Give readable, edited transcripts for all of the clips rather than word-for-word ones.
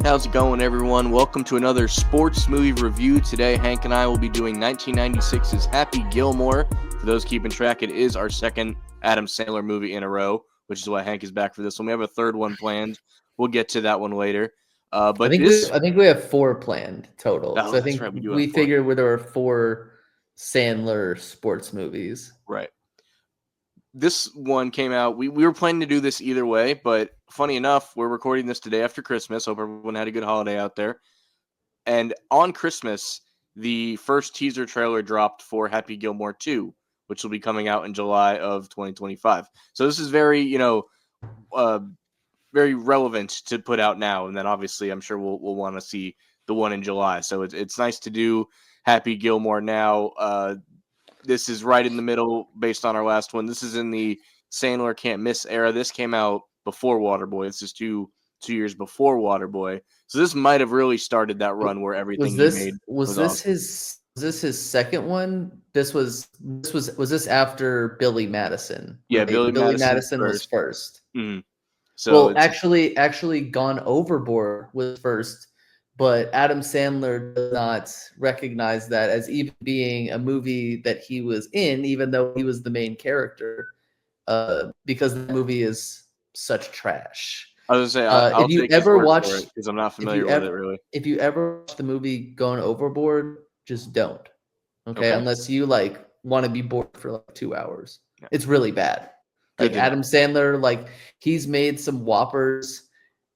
How's it going, everyone? Welcome to another sports movie review. Today, Hank and I will be doing 1996's Happy Gilmore. For those keeping track, it is our second Adam Sandler movie in a row, which is why Hank is back for this one. We have a third one planned. We'll get to that one later. I But think we this, I think we have four planned total. oh, So I that's think right, we do have we four. figured where there were four Sandler sports movies. Right. This one came out. We were planning to do this either way, but funny enough, we're recording this today after Christmas. Hope everyone had a good holiday out there. And on Christmas, the first teaser trailer dropped for Happy Gilmore 2, which will be coming out in July of 2025. So this is very, uh, very relevant to put out now. And then obviously, I'm sure we'll want to see the one in July. So it's nice to do Happy Gilmore now. This is right in the middle based on our last one. This is in the Sandler Can't Miss era. This came out before Waterboy. This is two years before Waterboy. So this might have really started that run where everything Was he this made was was this awesome. his second one? Was this after Billy Madison, Yeah, right? Billy Billy Madison's Madison was first. first. Mhm. So Well, it's actually, Gone Overboard was first, but Adam Sandler does not recognize that as even being a movie that he was in, even though he was the main character, because the movie is such trash. I was gonna say If I'll you take his ever word for it watch, because I'm not if you familiar with it ever, really. if you ever watch the movie Gone Overboard, just don't. Okay, Okay. unless you like want to be bored for like 2 hours. Yeah. It's really bad. Good Like to know. Adam Sandler, like he's made some whoppers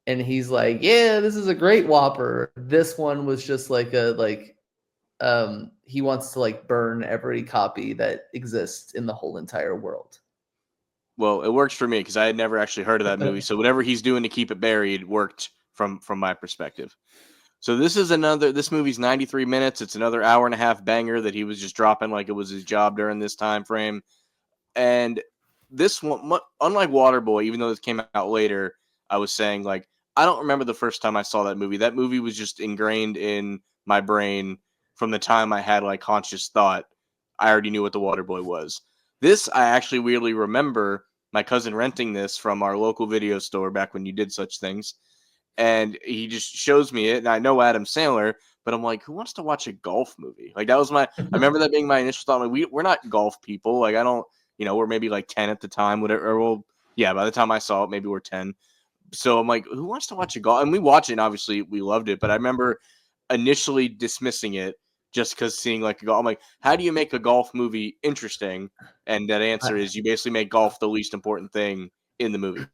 and he's like, yeah, this is a great whopper. This one was just like he wants to like burn every copy that exists in the whole entire world. Well, it works for me because I had never actually heard of that movie. So whatever he's doing to keep it buried worked from my perspective. So this movie's 93 minutes. It's another hour and a half banger that he was just dropping like it was his job during this time frame. And this one, unlike Waterboy, even though this came out later, I was saying like I don't remember the first time I saw that movie. That movie was just ingrained in my brain from the time I had like conscious thought. I already knew what the Waterboy was. This I actually weirdly remember my cousin renting this from our local video store back when you did such things, and he just shows me it, and I know Adam Sandler, but I'm like, who wants to watch a golf movie? Like that was my. I remember that being my initial thought. Like we're not golf people. Like I don't, we're maybe like 10 at the time, whatever. Or well, yeah, by the time I saw it, maybe we're 10. So I'm like, who wants to watch a golf? And we watched it, and obviously we loved it. But I remember initially dismissing it just because seeing like a golf. I'm like, how do you make a golf movie interesting? And that answer is you basically make golf the least important thing in the movie.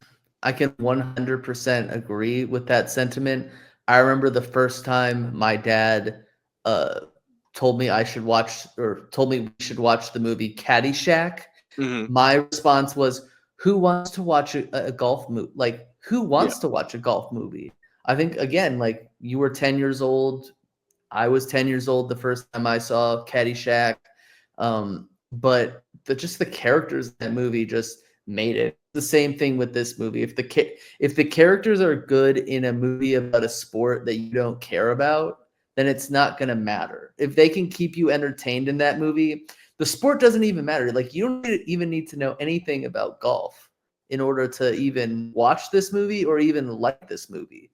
I can 100% agree with that sentiment. I remember the first time my dad uh, told me I should watch or told me we should watch the movie Caddyshack. Mm-hmm. My response was, "Who wants to watch a golf movie? Like, who Yeah. wants to watch a golf movie?" I think again, like you were 10 years old, I was 10 years old the first time I saw Caddyshack. But just the characters in that movie just made it. The same thing with this movie. If the characters are good in a movie about a sport that you don't care about, then it's not going to matter. If they can keep you entertained in that movie, the sport doesn't even matter. Like you don't even need to know anything about golf in order to even watch this movie or even like this movie.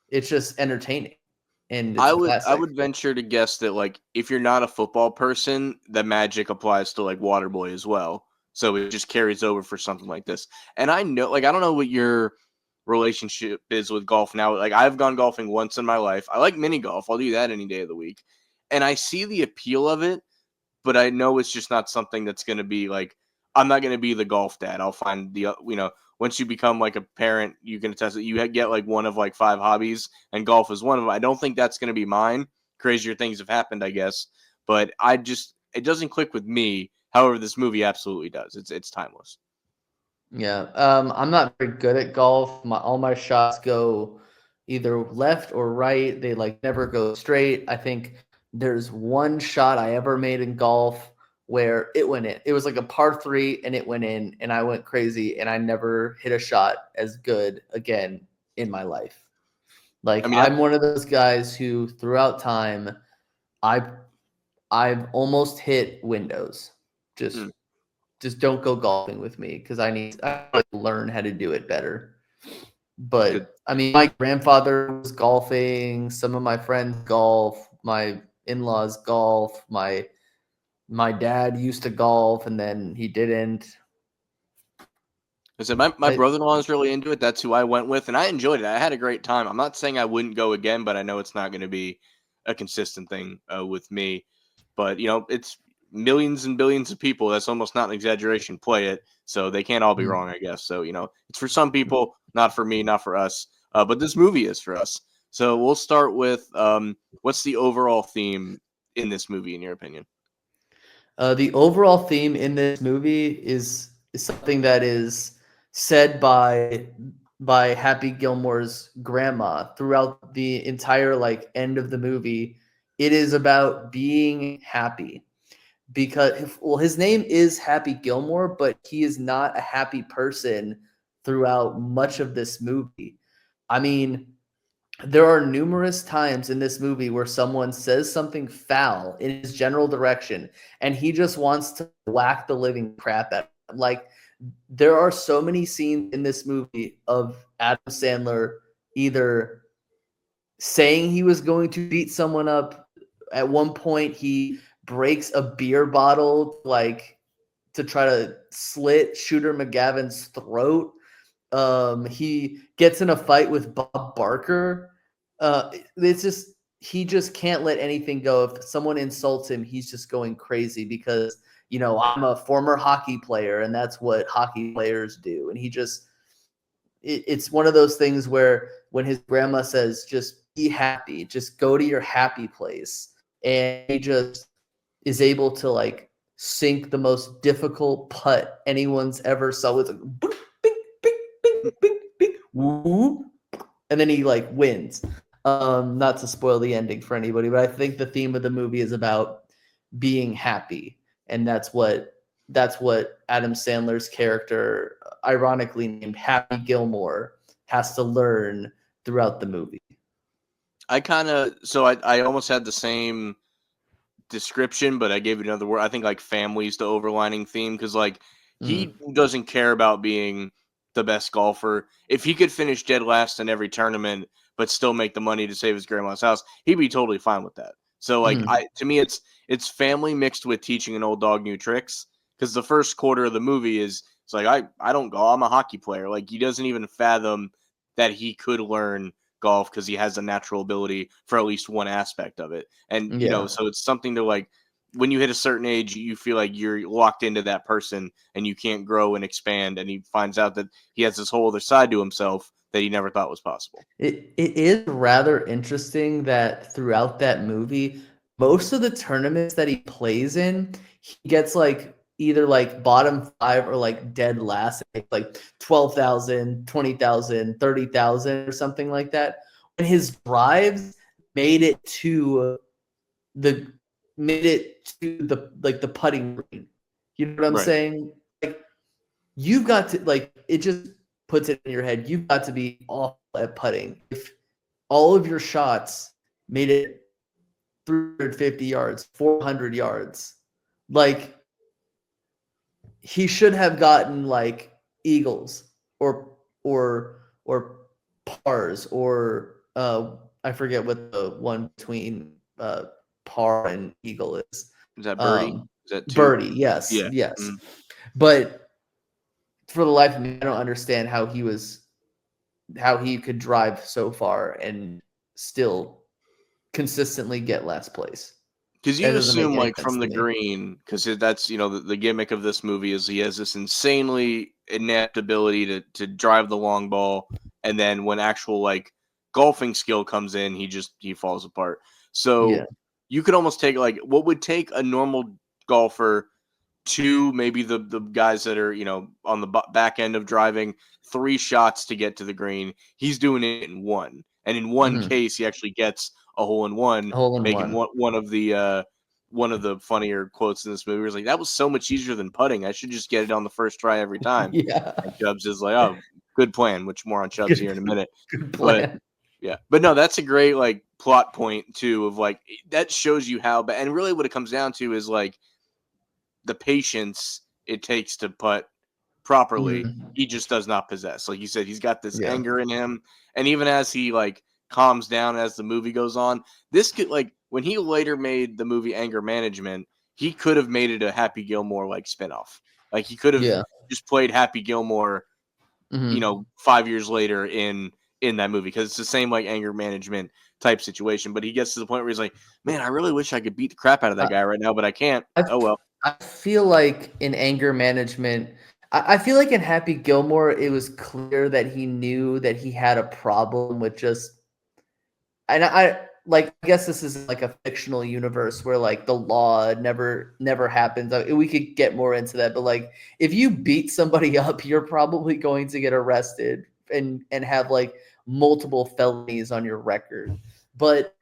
It's just entertaining and it's I a would I classic. would venture to guess that like if you're not a football person, the magic applies to like Waterboy as well. So it just carries over for something like this. And I know like I don't know what your relationship is with golf now. Like I've gone golfing once in my life. I like mini golf. I'll do that any day of the week. And I see the appeal of it, but I know it's just not something that's going to be like I'm not going to be the golf dad. I'll find once you become like a parent, you can attest that you get like one of like five hobbies, and golf is one of them. I don't think that's going to be mine. Crazier things have happened, I guess, but it doesn't click with me. However, this movie absolutely does. It's timeless. Yeah, I'm not very good at golf. All my shots go either left or right. They like never go straight. I think there's one shot I ever made in golf where it went in. It was like a par three and it went in, and I went crazy, and I never hit a shot as good again in my life. I Like mean, I'm one of those guys who, throughout time, I I've almost hit windows. mm, Just don't go golfing with me because I need to learn how to do it better. Good. But I mean, my grandfather was golfing. Some of my friends golf. My in-laws golf. My dad used to golf, and then he didn't. I said my I, brother-in-law is really into it. That's who I went with, and I enjoyed it. I had a great time. I'm not saying I wouldn't go again, but I know it's not going to be a consistent thing with me. But it's millions and billions of people. That's almost not an exaggeration. Play it, so they can't all be mm. wrong, I guess. So it's for some people, not for me, not for us. But this movie is for us. So we'll start with what's the overall theme in this movie, in your opinion? The overall theme in this movie is something that is said by Happy Gilmore's grandma throughout the entire like end of the movie. It is about being happy because well, his name is Happy Gilmore, but he is not a happy person throughout much of this movie. I mean, there are numerous times in this movie where someone says something foul in his general direction, and he just wants to whack the living crap out of him. Like, there are so many scenes in this movie of Adam Sandler either saying he was going to beat someone up. At one point, he breaks a beer bottle, like to try to slit Shooter McGavin's throat. He gets in a fight with Bob Barker. It's just he just can't let anything go. If someone insults him, he's just going crazy because I'm a former hockey player, and that's what hockey players do. And he just it's one of those things where when his grandma says, "Just be happy, just go to your happy place," and he just is able to like sink the most difficult putt anyone's ever saw with a bing, bing, bing, bing, bing, woo, and then he like wins. Not to spoil the ending for anybody, but I think the theme of the movie is about being happy, and that's what Adam Sandler's character, ironically named Happy Gilmore, has to learn throughout the movie. I almost had the same description, but I gave it another word. I think like family's the overlining theme because like Mm, he doesn't care about being the best golfer. If he could finish dead last in every tournament but still make the money to save his grandma's house, he'd be totally fine with that. So like mm, I to me it's family mixed with teaching an old dog new tricks because the first quarter of the movie is it's like I don't golf. I'm a hockey player. Like he doesn't even fathom that he could learn golf because he has a natural ability for at least one aspect of it. And yeah. so it's something to like when you hit a certain age, you feel like you're locked into that person and you can't grow and expand. And he finds out that he has this whole other side to himself that he never thought was possible. It is rather interesting that throughout that movie, most of the tournaments that he plays in, he gets like either like bottom five or like dead last, like 12,000, 20,000, 30,000, or something like that. When his drives made it to the made it to the like the putting green. You know what I'm Right. saying? Like you've got to like it just puts it in your head. You've got to be awful at putting. If all of your shots made it 350 yards, 400 yards, like he should have gotten like eagles or pars or I forget what the one between par and eagle is. Is that birdie? Um, Is that two? birdie, yes, Yeah. yes. Mm. But for the life of me, I don't understand how he could drive so far and still consistently get last place. Because That you doesn't make assume, any like, sense from to the me. green, because that's, the gimmick of this movie is he has this insanely inept ability to drive the long ball, and then when actual, like, golfing skill comes in, he falls apart. Yeah. So you could almost take, like, what would take a normal golfer two, maybe the guys that are on the back end of driving, three shots to get to the green. He's doing it in one, and in one Mhm. case, he actually gets a hole in one, Hole in making one. one of the funnier quotes in this movie. Was like, "That was so much easier than putting. I should just get it on the first try every time." And Yeah. Chubbs is like, "Oh, good plan." Which more on Chubbs here in a Good minute, good but plan. yeah, but no, that's a great like plot point too of like that shows you how. But and really, what it comes down to is like the patience it takes to putt properly, Mhm. he just does not possess. Like you said, he's got this Yeah. anger in him, and even as he like calms down as the movie goes on, this could like when he later made the movie Anger Management, he could have made it a Happy Gilmore like spinoff. Like he could have Yeah. just played Happy Gilmore, Mhm. 5 years later in that movie because it's the same like anger management type situation. But he gets to the point where he's like, man, I really wish I could beat the crap out of that I guy right now, but I can't. I Oh well. I feel like in anger management, I feel like in Happy Gilmore, it was clear that he knew that he had a problem with just and I like I guess this is like a fictional universe where like the law never happens. We could get more into that, but like if you beat somebody up, you're probably going to get arrested and have like multiple felonies on your record. But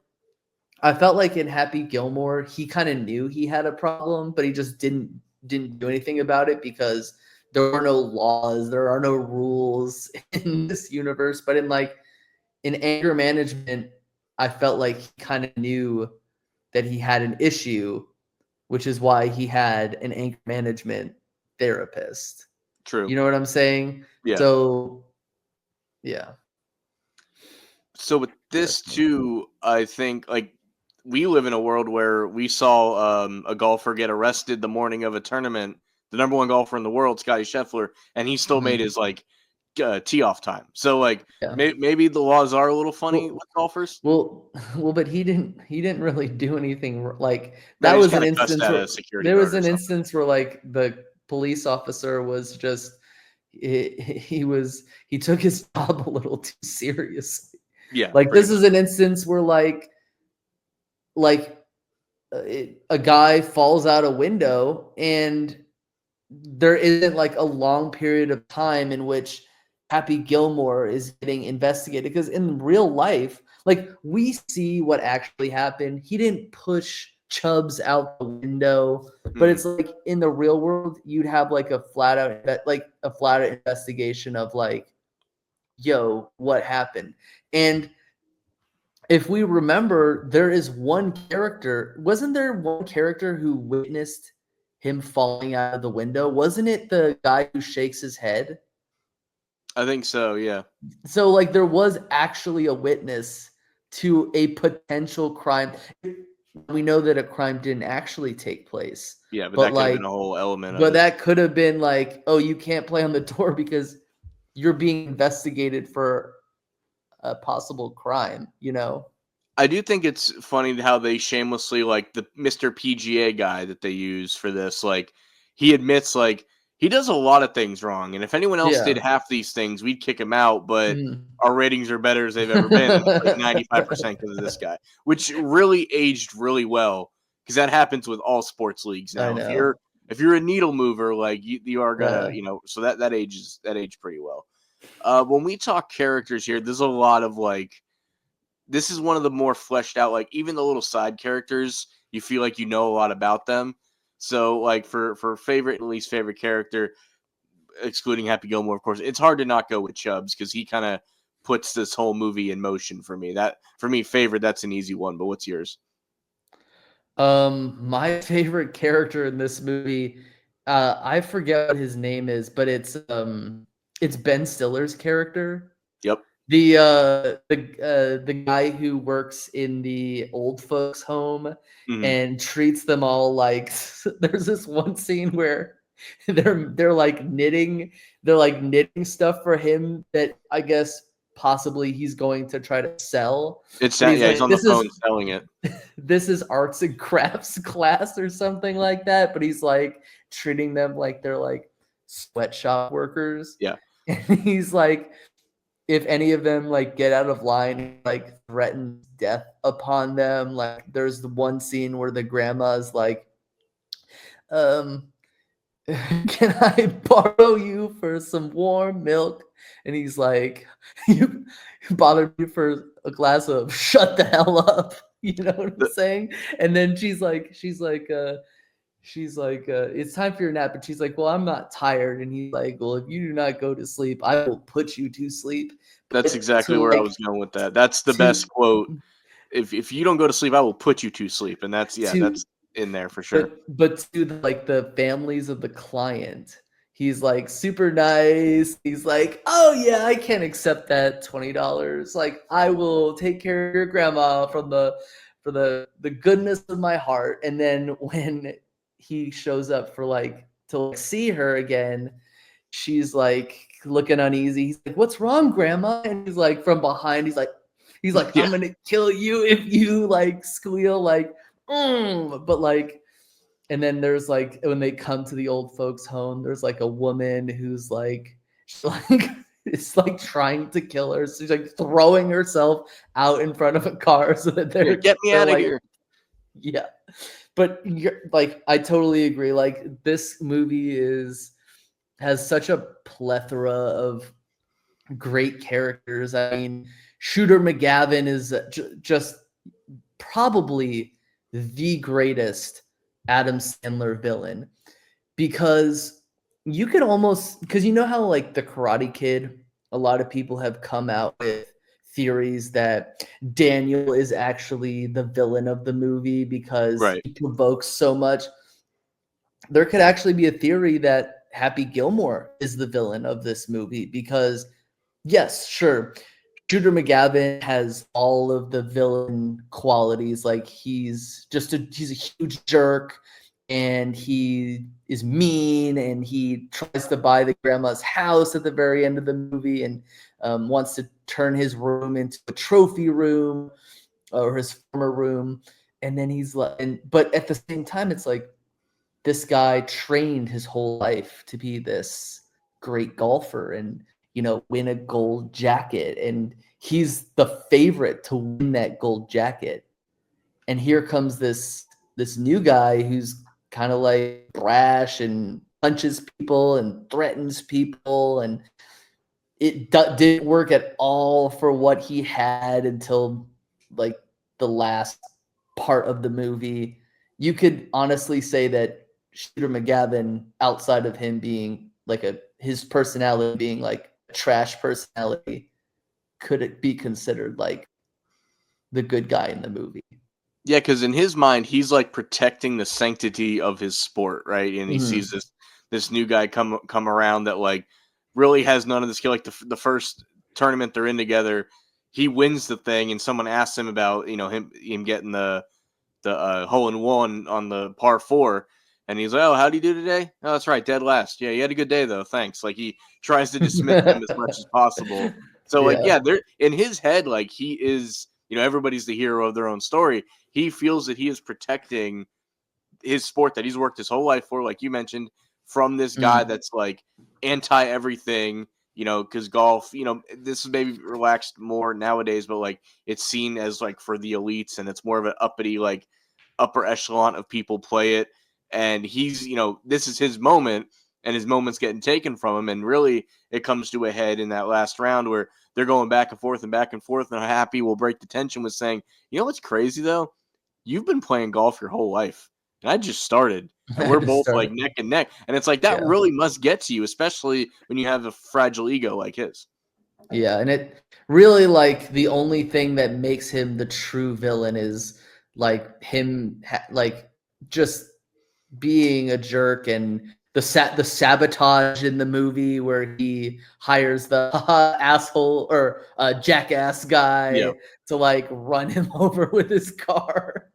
I felt like in Happy Gilmore, he kind of knew he had a problem, but he just didn't do anything about it because there are no laws, there are no rules in this universe. But in anger management, I felt like he kind of knew that he had an issue, which is why he had an anger management therapist. True. You know what I'm saying? Yeah. So yeah, So with this that's me. too, I think like we live in a world where we saw a golfer get arrested the morning of a tournament, the number one golfer in the world, Scotty Scheffler, and he still made Mhm. his like tee off time. So like Yeah. maybe the laws are a little funny Well, with golfers. but he didn't really do anything like that Maybe just was an kind of cussed instance at where a security there was guard or an something. instance where like the police officer was just he took his job a little too seriously. Yeah, Like pretty this much. is an instance where like a guy falls out a window and there isn't like a long period of time in which Happy Gilmore is getting investigated because in real life, like we see what actually happened. He didn't push Chubbs out the window, but Hmm. it's like in the real world, you'd have like a flat out investigation of like, yo, what happened? And if we remember, there is one character. Wasn't there one character who witnessed him falling out of the window? Wasn't it the guy who shakes his head? I think so. Yeah. So, like, there was actually a witness to a potential crime. We know that a crime didn't actually take place, Yeah, but but that could have been like, a whole element of but it. that could have been like, oh, you can't play on the door because you're being investigated for a possible crime, you know? I do think it's funny how they shamelessly like the Mr. PGA guy that they use for this. Like he admits like he does a lot of things wrong, and if anyone else did Yeah. half these things, we'd kick him out. But Mm. our ratings are better as they've ever been, and it's like 95% because of this guy, which really aged really well because that happens with all sports leagues I now. know. If you're a needle mover, like you are gonna, Uh, so that ages that aged pretty well. When we talk characters here, there's a lot of like this is one of the more fleshed out, like even the little side characters, you feel like you know a lot about them. So like for favorite and least favorite character, excluding Happy Gilmore, of course, it's hard to not go with Chubbs because he kind of puts this whole movie in motion for me. That for me, favorite, that's an easy one. But what's yours? my favorite character in this movie, I forget what his name is, but it's Ben Stiller's character. Yep. The guy who works in the old folks home Hmm. and treats them all like there's this one scene where they're like knitting stuff for him that I guess possibly he's going to try to sell. It's But he's yeah, he's like, on the phone selling it. this is arts and crafts class or something like that. But he's like treating them like they're like sweatshop workers. Yeah. And he's like, if any of them like get out of line, he, like threatens death upon them. Like there's the one scene where the grandma's like, um, can I borrow you for some warm milk? And he's like, you bothered me for a glass of shut the hell up. You know what I'm The, saying? And then it's time for your nap. And she's like, well, I'm not tired. And he's like, well, if you do not go to sleep, I will put you to sleep. that's But exactly to where I like was going with that. That's the best to quote. If you don't go to sleep, I will put you to sleep, and to that's in there for sure. but to the, like the families of the client, He's like super nice. He's like, "Oh yeah, I can accept that $20. Like I will take care of your grandma from the goodness of my heart." And then when he shows up for like to like, see her again, she's like looking uneasy. He's like, "What's wrong, grandma?" And he's like from behind, he's like, Yeah. "I'm gonna kill you if you like squeal like but like and then there's like when they come to the old folks home, there's like a woman who's like she's like it's like trying to kill her. So she's like throwing herself out in front of a car so that Yeah, get me they're out of like here. yeah. But you're like I totally agree. Like this movie has such a plethora of great characters. I mean, Shooter McGavin is just probably the greatest Adam Sandler villain because you could almost because you know how like the Karate Kid, a lot of people have come out with theories that Daniel is actually the villain of the movie because Right. he provokes so much. There could actually be a theory that Happy Gilmore is the villain of this movie because yes, sure. Shooter McGavin has all of the villain qualities. Like he's a huge jerk and he is mean and he tries to buy the grandma's house at the very end of the movie and wants to turn his room into a trophy room or his former room. And then he's like, but at the same time, it's like this guy trained his whole life to be this great golfer and win a gold jacket and he's the favorite to win that gold jacket and here comes this new guy who's kind of like brash and punches people and threatens people and it didn't work at all for what he had until like the last part of the movie. You could honestly say that Shooter McGavin, outside of him being like his personality being like a trash personality, could it be considered like the good guy in the movie? Yeah, because in his mind, he's like protecting the sanctity of his sport, right? And he sees Mhm. this new guy come around that like really has none of the skill. Like the first tournament they're in together, he wins the thing, and someone asks him about him getting the hole in one on the par four, and he's like, "Oh, how do you do today? Oh, that's right, dead last. Yeah, you had a good day though. Thanks." Like he tries to dismiss him as much as possible. So like, Yeah. yeah, they're in his head, like he is, everybody's the hero of their own story. He feels that he is protecting his sport that he's worked his whole life for, like you mentioned, from this guy Mm. that's like anti everything, because golf, this is maybe relaxed more nowadays, but like it's seen as like for the elites and it's more of an uppity, like upper echelon of people play it. And he's, this is his moment and his moment's getting taken from him. And really, it comes to a head in that last round where they're going back and forth and back and forth. And Happy will break the tension with saying, "You know what's crazy though? You've been playing golf your whole life, and I just started, and I we're just both like started. neck and neck." And it's like that Yeah. really must get to you, especially when you have a fragile ego like his. Yeah, and it really like the only thing that makes him the true villain is like him like just being a jerk and the sabotage in the movie where he hires the asshole or jackass Yeah. guy to like run him over with his car.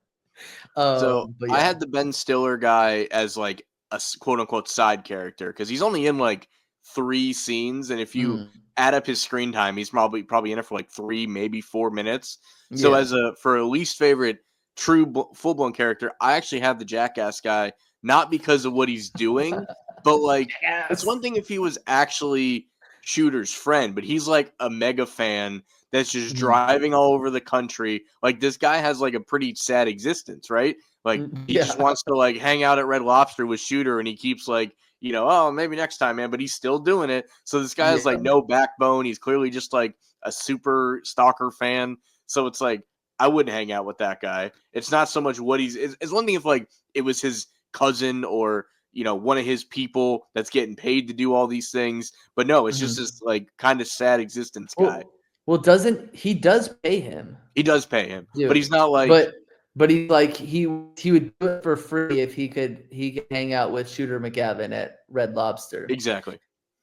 So But I yeah. had the Ben Stiller guy as like a quote unquote side character because he's only in like 3 scenes, and if you Mm, add up his screen time, he's probably in it for like 3, maybe 4 minutes. So yeah. as for a least favorite full blown character, I actually have the Jackass guy, not because of what he's doing, but like it's Yes. one thing if he was actually Shooter's friend, but he's like a mega fan that's just Mm, driving all over the country. Like this guy has like a pretty sad existence, right? Like he just yeah. wants to like hang out at Red Lobster with Shooter, and he keeps like, oh, maybe next time, man. But he's still doing it. So this guy has like Yeah. no backbone. He's clearly just like a super stalker fan. So it's like I wouldn't hang out with that guy. It's not so much what he's. It's one thing if like it was his cousin or one of his people that's getting paid to do all these things. But no, it's just Mhm. this like kind of sad existence guy. Well, doesn't he does pay him? He does pay him, but Do. he's not like But But he's like he would do it for free if he could hang out with Shooter McGavin at Red Lobster. Exactly.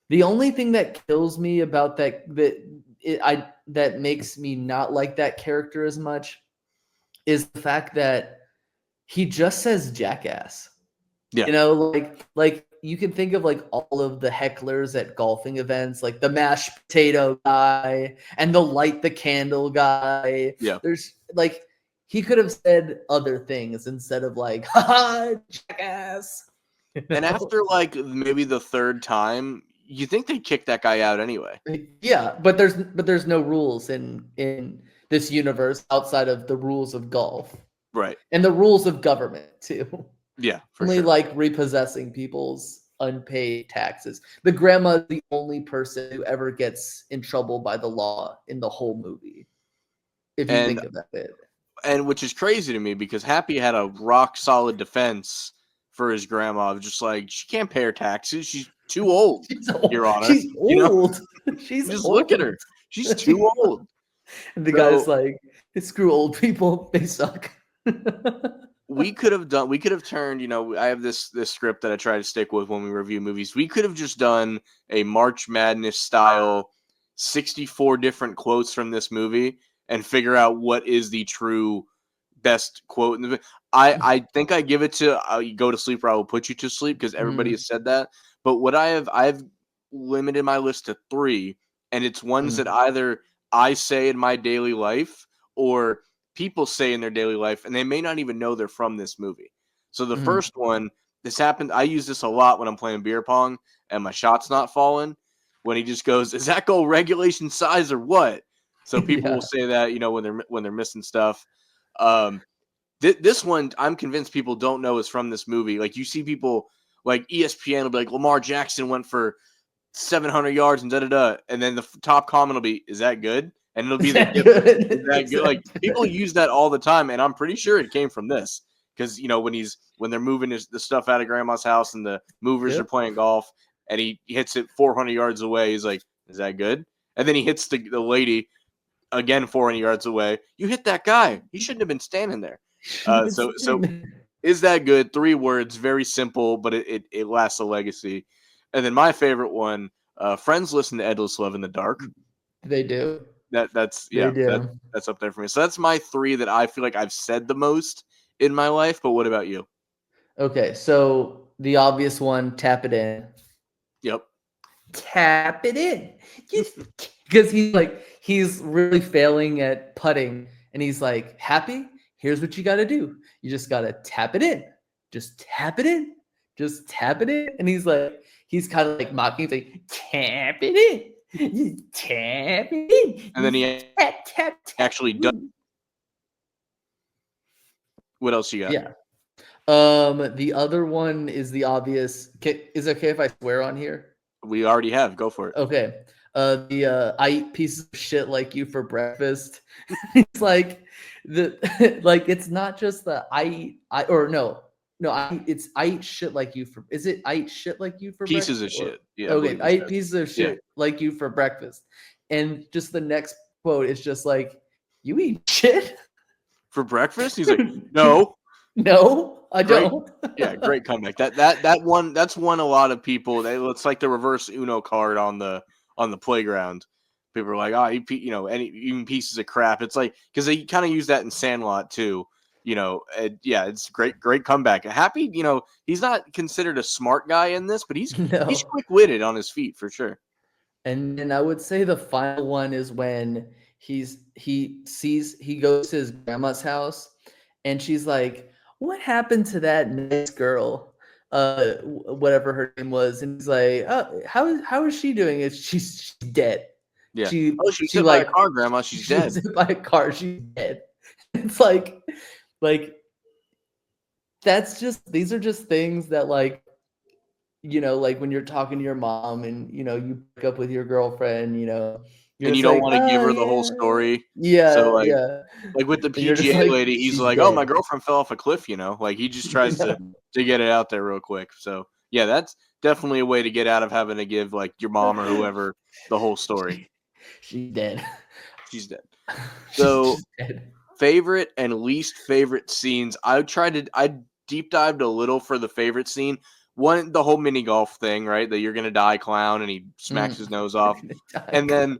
The only thing that kills me about that makes me not like that character as much is the fact that he just says jackass. Yeah. You know, like you can think of like all of the hecklers at golfing events, like the mashed potato guy and the light the candle guy. Yeah. There's like he could have said other things instead of like, haha, jackass. You And know? after like maybe the third time, you think they kick that guy out anyway. Yeah, but there's no rules in this universe outside of the rules of golf Right. and the rules of government too. Yeah, for Only sure. like repossessing people's unpaid taxes. The grandma's the only person who ever gets in trouble by the law in the whole movie. If you And think about it. and which is crazy to me because Happy had a rock solid defense for his grandma of just like she can't pay her taxes. She's too old, She's old. Your Honor. She's You know? old. She's Just old. look at her. She's too old. And the So- guy's like, screw old people, they suck. We could have turned, I have this script that I try to stick with when we review movies. We could have just done a March Madness style 64 different quotes from this movie and figure out what is the true best quote in the movie. I think I give it to you go to sleep or I will put you to sleep because everybody has said that. But what I've limited my list to 3, and it's ones that either I say in my daily life or people say in their daily life, and they may not even know they're from this movie. So the first one, this happened. I use this a lot when I'm playing beer pong and my shot's not falling. When he just goes, "Is that goal regulation size or what?" So people will say that when they're missing stuff. This one, I'm convinced people don't know is from this movie. Like you see people like ESPN will be like Lamar Jackson went for 700 yards and and then the top comment will be, "Is that good?" And it'll be that good? Like people use that all the time, and I'm pretty sure it came from this because when they're moving the stuff out of Grandma's house and the movers are playing golf, and he hits it 400 yards away. He's like, "Is that good?" And then he hits the lady again 400 yards away. You hit that guy. He shouldn't have been standing there. So is that good? 3 words, very simple, but it lasts a legacy. And then my favorite one, friends listen to Endless Love in the Dark. They do. That's up there for me. So that's my 3 that I feel like I've said the most in my life. But what about you? Okay, so the obvious one, tap it in. Yep. Tap it in. Because he's really failing at putting, and he's like, Happy, here's what you got to do. You just got to tap it in. Just tap it in. Just tap it in. And he's kind of like mocking. He's like, tap it in. Tap it in. And then he tap actually does. What else you got? Yeah. The other one is the obvious. Is it okay if I swear on here? We already have. Go for it. Okay. I eat pieces of shit like you for breakfast. It's like it's not just the I eat shit like you for. Is it I eat shit like you for pieces breakfast? of shit? Yeah. Okay, I eat pieces of shit like you for breakfast, and just the next quote is just like, you eat shit for breakfast. He's like, no. No, I don't. Yeah, great comeback. That's one a lot of people. It's like the reverse Uno card on the playground. People are like, oh, even pieces of crap. It's like because they kind of use that in Sandlot too. It's great comeback. Happy, he's not considered a smart guy in this, but he's quick witted on his feet for sure. And then I would say the final one is when he goes to his grandma's house, and she's like, what happened to that nice girl? Whatever her name was. And he's like, oh, how is she doing? She's dead. Yeah. She was hit by a car, Grandma. She's dead. Was hit by a car. She's dead. It's like these are just things that like when you're talking to your mom and you break up with your girlfriend, and you don't want to give her the whole story. Yeah. So like with the PGA lady, he's like, dead. Oh, my girlfriend fell off a cliff, Like he just tries to get it out there real quick. So yeah, that's definitely a way to get out of having to give like your mom or whoever the whole story. She's dead. She's dead. So dead. favorite and least favorite scenes. I deep dived a little for the favorite scene. One, the whole mini golf thing, right? That you're gonna die clown and he smacks his nose off. And then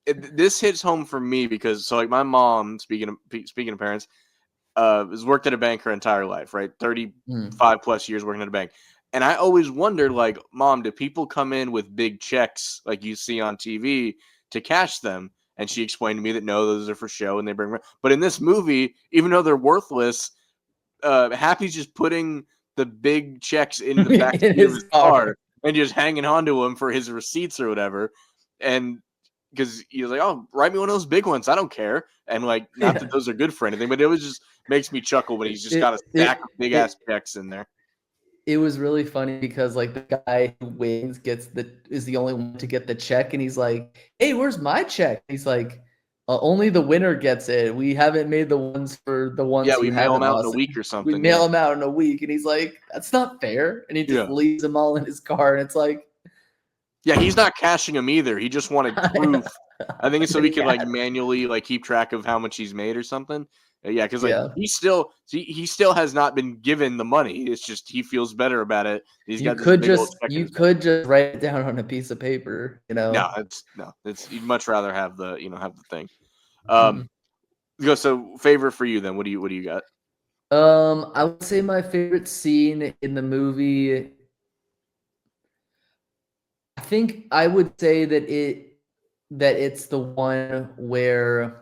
this hits home for me because so like my mom, speaking of parents, has worked at a bank her entire life, right? 35 plus years working at a bank. And I always wondered, like, Mom, do people come in with big checks like you see on TV to cash them? And she explained to me that no, those are for show and they bring. But in this movie, even though they're worthless, Happy's just putting the big checks in the back in seat of his his car. car and just hanging on to him for his receipts or whatever. And because he's like, "Oh, write me one of those big ones. I don't care." And like, not that Yeah. those are good for anything, but it was just makes me chuckle when he's just got a stack of big ass checks in there. It was really funny because like the guy who wins is the only one to get the check, and he's like, "Hey, where's my check?" He's like, "Only the winner gets it. We haven't made the ones for the Yeah, ones we who mail them haven't out in a lost it. week or We something. mail Yeah, them out in a week." And he's like, "That's not fair." And he just yeah, leaves them all in his car, and it's like, yeah. He's not cashing them either. He just wanted proof. I think it's so that he he could like had. manually like keep track of how much he's made or something. Yeah, because like Yeah. he still has not been given the money. It's just he feels better about it. He's got this big old check in You his back. could just write it down on a piece of paper, you No, know. it's you'd much rather have the have the thing. Mhm. Go so favorite for you then. What do you got? I would say my favorite scene in the movie, I think I would say that it's the one where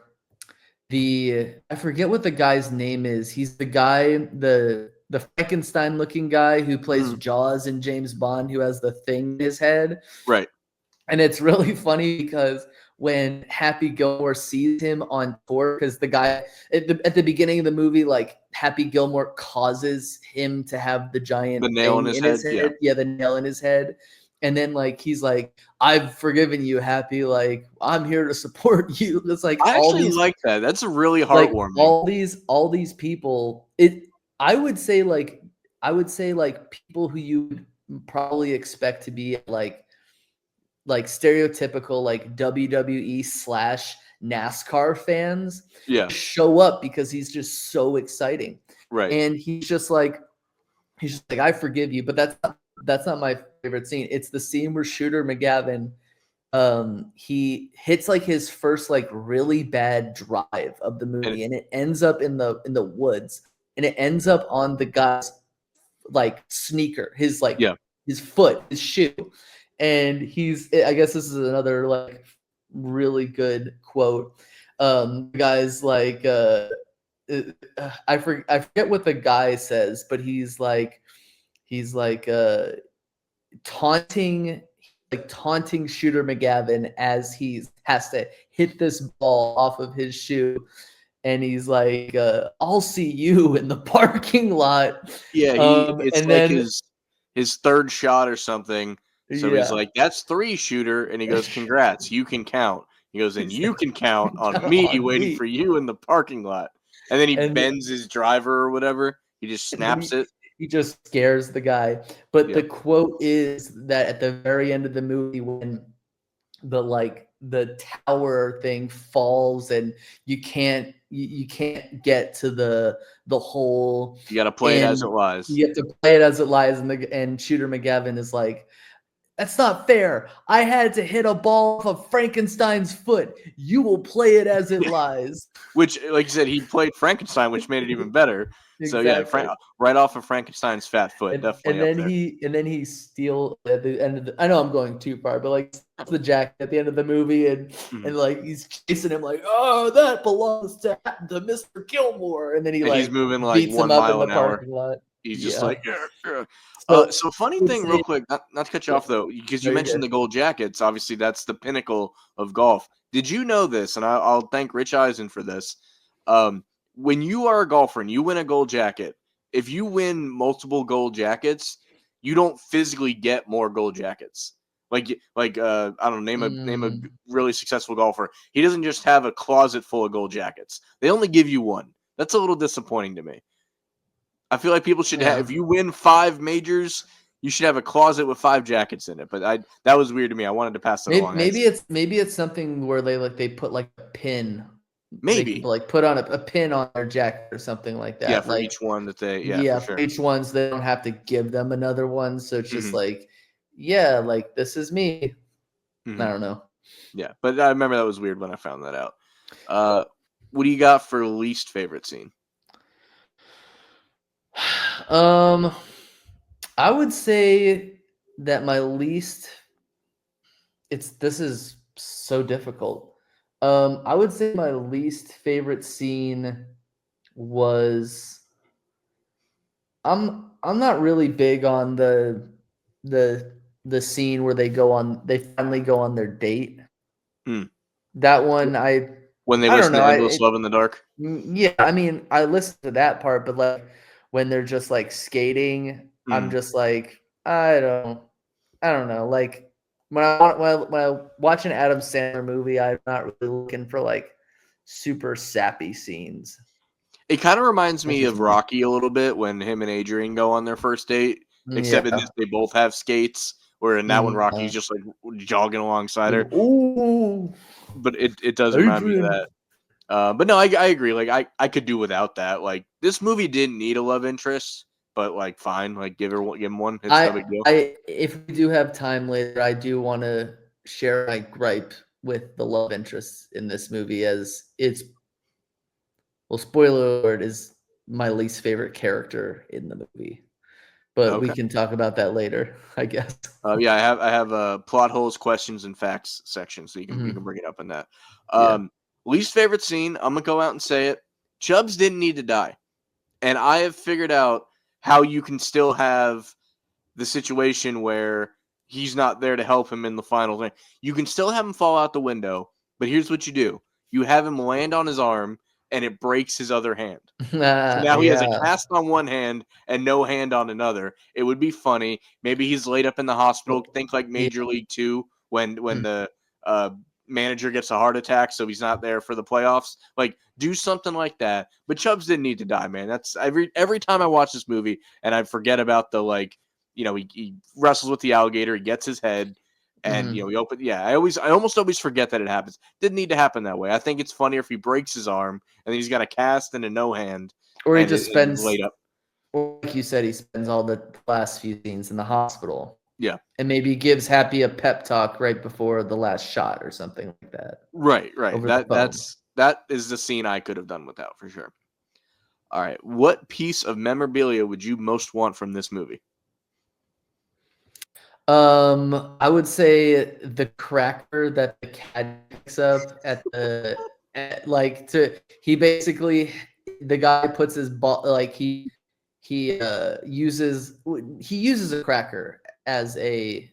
I forget what the guy's name is. He's the guy, the Frankenstein looking guy who plays Mm, Jaws in James Bond, who has the thing in his head. right. And it's really funny because when Happy Gilmore sees him on tour, because the guy at the beginning of the movie, like Happy Gilmore causes him to have the giant The nail in thing his in head. his Yeah. head. Yeah, the nail in his head. And then like he's like, "I've forgiven you, Happy. Like I'm here to support you." It's like I actually like that. That's really like heartwarming. all these people. I would say like people who you would probably expect to be like stereotypical like WWE slash NASCAR fans Yeah. show up because he's just so exciting. Right. And he's just like, I forgive you, but that's not my favorite scene. It's the scene where Shooter McGavin he hits like his first like really bad drive of the And movie, and it ends up in the woods, and it ends up on the guy's like sneaker, yeah. his foot, his shoe. And I guess this is another like really good quote. The guy's like I forget what the guy says, but he's like taunting taunting Shooter McGavin as he has to hit this ball off of his shoe, and he's like, "I'll see you in the parking lot." Yeah, it's And like then his third shot or something. So he's yeah, like, "That's 3, Shooter." And he goes, "Congrats, you can count." He goes, "And he's you like, can count on me on waiting me, for you in the parking lot." And then he and bends his driver or whatever. He just and then snaps it. he just scares the guy. But the Yep. quote is that at the very end of the movie, when the tower thing falls and you can't get to the hole, You gotta play it as it and lies. you have to play it as it lies, and Shooter McGavin is like, "That's not fair. I had to hit a ball off of Frankenstein's foot. You will play it as it lies." Which, like you said, he played Frankenstein, which made it even better. So yeah, Exactly. right off of Frankenstein's fat foot, definitely up there. And then he steal at the end of I know I'm going too far, but like steals the jacket at the end of the movie, Mhm. and like he's chasing him like, "Oh, that belongs to Mr. Gilmore," and then he And he's like moving like beats him one up in mile the an hour. parking lot. He's just Yeah. like, "Yeah, yeah." So So funny I would thing, real say quick, not to cut you yeah, off though, because no, you you're mentioned good. the gold jackets. Obviously, that's the pinnacle of golf. Did you know this? And I'll thank Rich Eisen for this. Um, when you are a golfer and you win a gold jacket, if you win multiple gold jackets, you don't physically get more gold jackets. I don't know, name a Mm, really successful golfer. He doesn't just have a closet full of gold jackets. They only give you one. That's a little disappointing to me. I feel like people should have. yeah. If you win 5 majors, you should have a closet with 5 jackets in it. But that was weird to me. I wanted to pass that along. Maybe it's something where they put like a pin They could Maybe. like put on a pin on their jacket or something like Yeah, that. for Like each one that they for yeah, for sure. each ones they don't have to give them another one. So it's just Mhm, like, yeah, like this is me. I mhm. don't know. Yeah, but I remember that was weird when I found that out. Uh, what do you got for least favorite scene? Um, I would say that my least this is so difficult. I would say my least favorite scene was I'm not really big on the scene where they finally go on their date. Hmm. That one When they I don't listen know. to "Endless Love in the Dark"? Yeah, I mean, I listened to that part, but like when they're just like skating, I'm Mm. just like I don't know. Like when I watch an Adam Sandler movie, I'm not really looking for like super sappy scenes. It kinda reminds That's me just of me. Rocky a little bit when him and Adrian go on their first date, except in this Yeah. they both have skates, where in that one, Rocky's Uh, just, like, jogging alongside like, her, ooh, but it does remind me of Adrian. that. But no, I agree, like, I could do without that, like, this movie didn't need a love interest, but, like, fine, like, give him one, it's no big deal. If we do have time later, I do want to share my gripe with the love interests in this movie, as it's well, spoiler alert, is my least favorite character in the movie. But we Okay. can talk about that later, I guess. Yeah, I have a plot holes, questions, and facts section, so you can Mhm. bring it up in that. Yeah. Least favorite scene, I'm gonna go out and say it. Chubbs didn't need to die, and I have figured out how you can still have the situation where he's not there to help him in the final thing. You can still have him fall out the window, but here's what you do: you have him land on his arm, and it breaks his other hand. So now he has a Yeah. cast on one hand and no hand on another. It would be funny. Maybe he's laid up in the hospital. Well, Think like yeah. Major League Two when Mm. the uh, manager gets a heart attack, so he's not there for the playoffs. Like do something like that. But Chubbs didn't need to die, man. That's every time I watch this movie and I forget about the like, he wrestles with the alligator, he gets his head. And Mhm. he opened. Yeah, I almost always forget that it happens. Didn't need to happen that way. I think it's funnier if he breaks his arm and then he's got a cast and a no hand, Or he and just he's spends laid up. or like you said, he spends all the last few scenes in the hospital, Yeah, and maybe gives Happy a pep talk right before the last shot or something like that right, right. over the phone. That is the scene I could have done without for sure. All right, what piece of memorabilia would you most want from this movie? I would say the cracker that the cat picks up like to he basically the guy puts his ball like he uses a cracker as the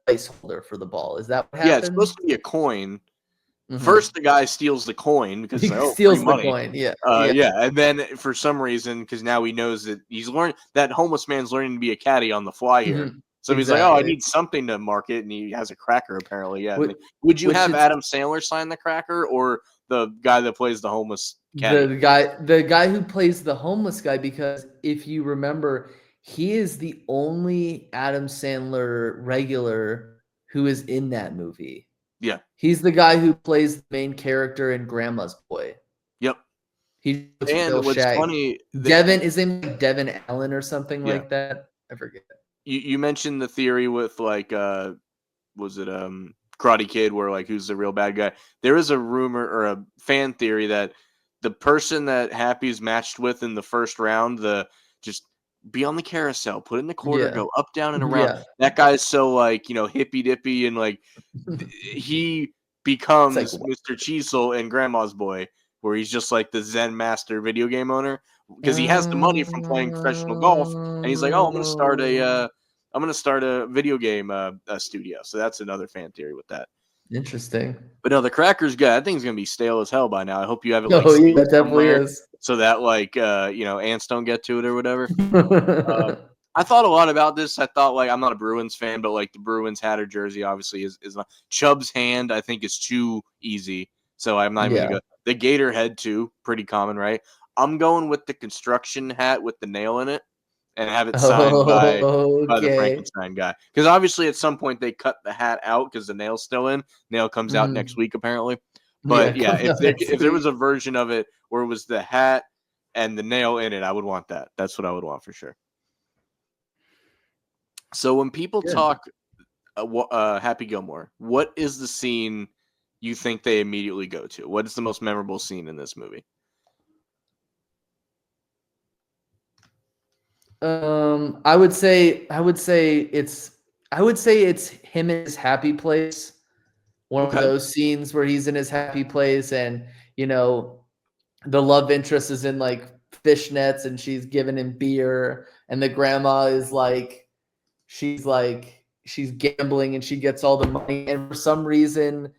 placeholder for the ball. Is that what Yeah, it's supposed happened? to be a coin. Mhm. First, the guy steals the coin because He it's like, oh, free steals the money. coin. Yeah, yeah. Yeah, and then for some reason, because now he knows that he's learned that homeless man's learning to be a caddy on the fly here. Mhm. So he's like, oh, I Exactly. need something to market, and he has a cracker apparently. Yeah, Which, would you which have is Adam Sandler sign the cracker or the guy that plays the homeless caddy? the guy who plays the homeless guy, because if you remember, he is the only Adam Sandler regular who is in that movie. Yeah. He's the guy who plays the main character in Grandma's Boy. Yep. He looks real And what's shag. funny that Devin is in like Devin Allen or something yeah, like that. I forget. you mentioned the theory with like was it Karate Kid where like who's the real bad guy? There is a rumor or a fan theory that the person that Happy's matched with in the first round, the just be on the carousel, put in the quarter, Yeah. go up, down, and around. Yeah. That guy's so like, hippy dippy and like he It's like becomes Mr. Cheezel in Grandma's Boy, where he's just like the Zen master video game owner because he has the money from playing professional golf, and he's like, "Oh, I'm gonna start a video game a studio." So that's another fan theory with that. interesting. But no, the cracker's good. That thing's gonna be stale as hell by now. I hope you have it like Oh yeah, sealed it definitely somewhere is. so that like ants don't get to it or whatever. Uh, I thought a lot about this. I thought like I'm not a Bruins fan, but like the Bruins hat or jersey obviously is not. Chubb's hand I think is too easy, so I'm not even gonna Yeah. go. The Gator head too, pretty common, right? I'm going with the construction hat with the nail in it and have it signed by the Okay. Frankenstein guy because obviously at some point they cut the hat out because the nail's still in. Nail comes out next Mhm. week apparently. Yeah, But yeah, coming up next if there was week. a version of it where it was the hat and the nail in it, I would want that. That's what I would want for sure. So when people Good. talk Happy Gilmore, what is the scene you think they immediately go to? What is the most memorable scene in this movie? I would say it's him in his happy place. One of Okay. those scenes where he's in his happy place and, you know, the love interest is in like fishnets and she's giving him beer and the grandma is she's gambling and she gets all the money and for some reason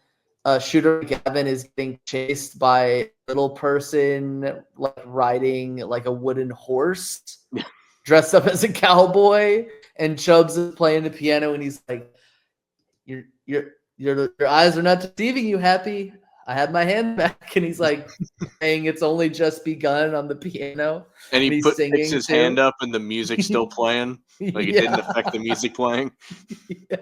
Shooter McGavin is getting chased by a little person like riding like a wooden horse dressed up as a cowboy and Chubbs is playing the piano and he's like your your your eyes are not deceiving you, Happy. I have my hand back, and he's like saying it's only just begun on the piano, And and he he's picks singing his hand too. up and the music's still playing. Like it didn't affect Yeah, the music playing. yeah,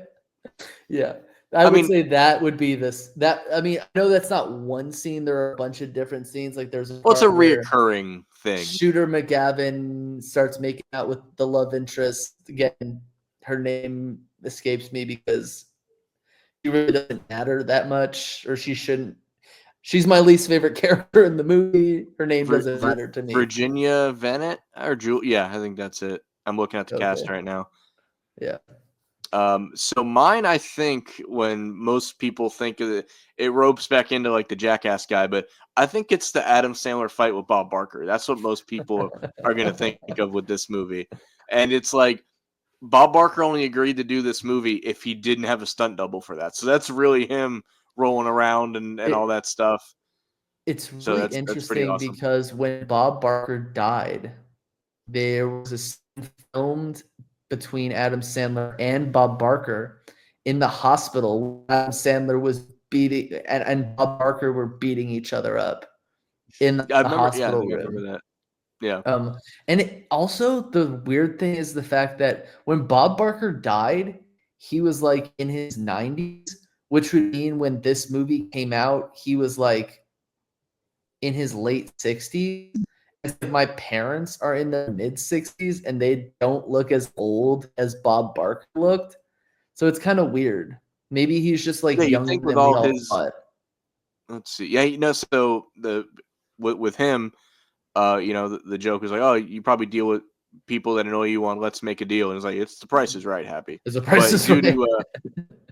yeah. I I would mean, say that would be this. That I mean, I know that's not one scene. There are a bunch of different scenes. Like there's a well, it's a part where reoccurring thing. Shooter McGavin starts making out with the love interest. Again, her name escapes me because she really doesn't matter that much, or she shouldn't. She's my least favorite character in the movie. Her name doesn't matter to me. Virginia Venet or Jewel? Yeah, I think that's it. I'm looking at the cast Okay. right now. Yeah. So mine, I think, when most people think of it, it ropes back into like the Jackass guy, but I think it's the Adam Sandler fight with Bob Barker. That's what most people are going to think of with this movie, and it's like Bob Barker only agreed to do this movie if he didn't have a stunt double for that. So that's really him rolling around and all It that stuff. it's So really that's pretty interesting awesome. because when Bob Barker died, there was a scene filmed between Adam Sandler and Bob Barker in the hospital. Adam Sandler was beating and Bob Barker were beating each other up in I the remember. Yeah, I hospital think I remember room. that. Yeah. And also the weird thing is the fact that when Bob Barker died, he was like in his 90s, which would mean when this movie came out, he was like in his late 60s. And so my parents are in their mid 60s and they don't look as old as Bob Barker looked. So it's kind of weird. Maybe he's just like Yeah, you younger think with than we all all his, thought. let's see. Yeah, so with him, the joke was like, "Oh, you probably deal with people that annoy you on Let's Make a Deal," and it's like it's the Price is Right, Happy. Is the price But is right.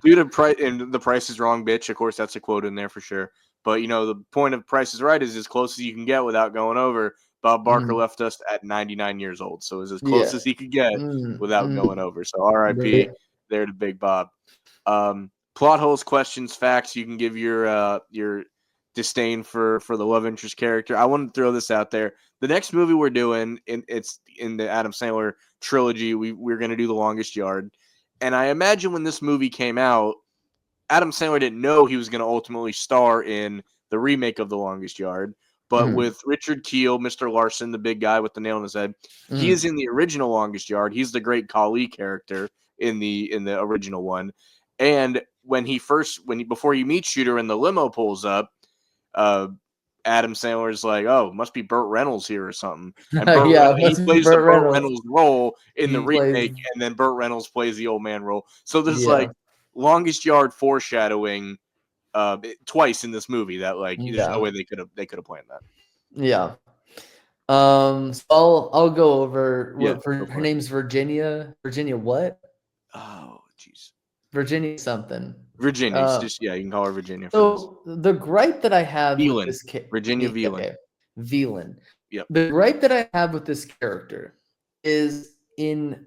due to price and the Price is Wrong, bitch. Of course, that's a quote in there for sure. But the point of Price is Right is as close as you can get without going over. Bob Barker Mhm. left us at 99 years old, so it was as close Yeah. as he could get without Mm. going over. So R.I.P. Right. there to Big Bob. Plot holes, questions, facts. You can give your disdain for the love interest character. I want to throw this out there. The next movie we're doing, it's in the Adam Sandler trilogy. We're going to do The Longest Yard, and I imagine when this movie came out, Adam Sandler didn't know he was going to ultimately star in the remake of The Longest Yard. But Mhm. with Richard Kiel, Mr. Larson, the big guy with the nail in his head, he is Mhm. in the original Longest Yard. He's the great Kali character in the original one. And before he meets Shooter and the limo pulls up, uh, Adam Sandler's like, "Oh, must be Burt Reynolds here or something." And Yeah, He must be plays the Burt Burt Reynolds. Reynolds role in the He plays remake, and then Burt Reynolds plays the old man role. So there's yeah, like Longest Yard foreshadowing twice in this movie that like there's no yeah, way they could have planned that. yeah. So I'll go over Yeah, what for go her for it. name's Virginia. Virginia what? Oh, jeez. Virginia something. Virginia. It's Uh, just yeah, you can call her Virginia for this. so the gripe that I have with Velan. this kid, Virginia Velan. okay, Velan. Yep. The gripe that I have with this character is in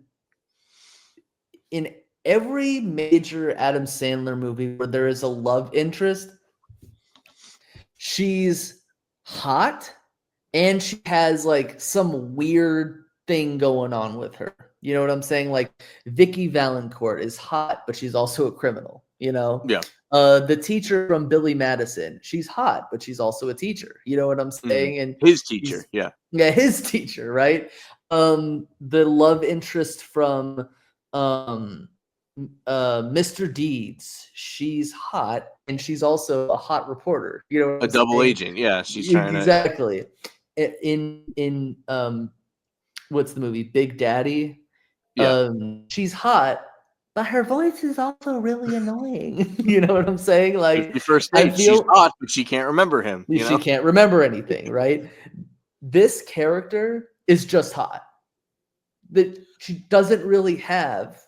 every major Adam Sandler movie where there is a love interest, she's hot and she has like some weird thing going on with her. You know what I'm saying? Like Vicky Valancourt is hot, but she's also a criminal, you know? Yeah. The teacher from Billy Madison, she's hot, but she's also a teacher. You know what I'm Mhm. saying? And His teacher. he's Yeah. yeah, his teacher, right? The love interest from um Mr. Deeds. She's hot, and she's also a hot reporter. You know what A I'm double saying? agent. Yeah, she's trying to. Exactly. In what's the movie? Big Daddy. Yeah, She's hot, but her voice is also really annoying. You know what I'm saying? Like, 51st I date. She's feel hot, but she can't remember him. You she know. can't remember anything, right? This character is just hot. That she doesn't really have